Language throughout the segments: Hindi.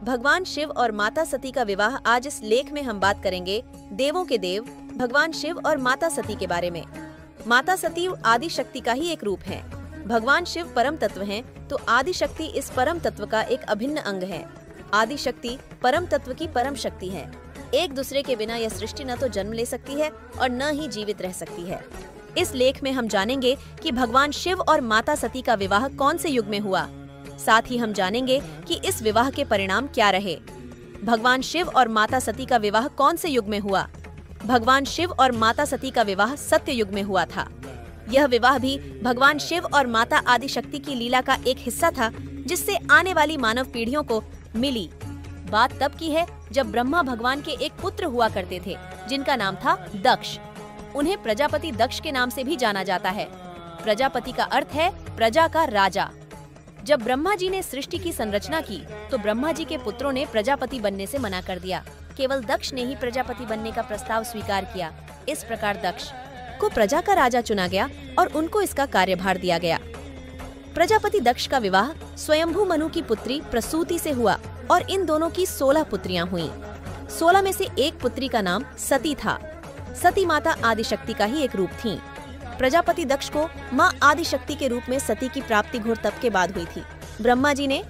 भगवान शिव और माता सती का विवाह। आज इस लेख में हम बात करेंगे देवों के देव भगवान शिव और माता सती के बारे में। माता सती आदि शक्ति का ही एक रूप है। भगवान शिव परम तत्व हैं, तो आदि शक्ति इस परम तत्व का एक अभिन्न अंग है। आदि शक्ति परम तत्व की परम शक्ति है। एक दूसरे के बिना यह सृष्टि न तो जन्म ले सकती है और न ही जीवित रह सकती है। इस लेख में हम जानेंगे कि भगवान शिव और माता सती का विवाह कौन से युग में हुआ। साथ ही हम जानेंगे कि इस विवाह के परिणाम क्या रहे। भगवान शिव और माता सती का विवाह कौन से युग में हुआ। भगवान शिव और माता सती का विवाह सत्य युग में हुआ था। यह विवाह भी भगवान शिव और माता आदि शक्ति की लीला का एक हिस्सा था, जिससे आने वाली मानव पीढ़ियों को मिली। बात तब की है जब ब्रह्मा भगवान के एक पुत्र हुआ करते थे, जिनका नाम था दक्ष। उन्हें प्रजापति दक्ष के नाम से भी जाना जाता है। प्रजापति का अर्थ है प्रजा का राजा। जब ब्रह्मा जी ने सृष्टि की संरचना की, तो ब्रह्मा जी के पुत्रों ने प्रजापति बनने से मना कर दिया। केवल दक्ष ने ही प्रजापति बनने का प्रस्ताव स्वीकार किया। इस प्रकार दक्ष को प्रजा का राजा चुना गया और उनको इसका कार्यभार दिया गया। प्रजापति दक्ष का विवाह स्वयंभू मनु की पुत्री प्रसूति से हुआ और इन दोनों की 16 पुत्रियां हुईं। 16 में से एक पुत्री का नाम सती था। सती माता आदिशक्ति का ही एक रूप थीं। प्रजापति दक्ष को माँ आदिशक्ति के रूप में सती की प्राप्ति घोर तप के बाद हुई थी। ब्रह्मा जी ने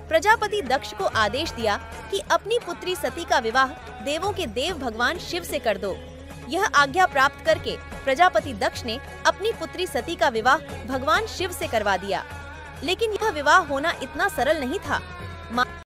प्रजापति दक्ष को आदेश दिया कि अपनी पुत्री सती का विवाह देवों के देव भगवान शिव से कर दो। यह आज्ञा प्राप्त करके प्रजापति दक्ष ने अपनी पुत्री सती का विवाह भगवान शिव से करवा दिया। लेकिन यह विवाह होना इतना सरल नहीं था।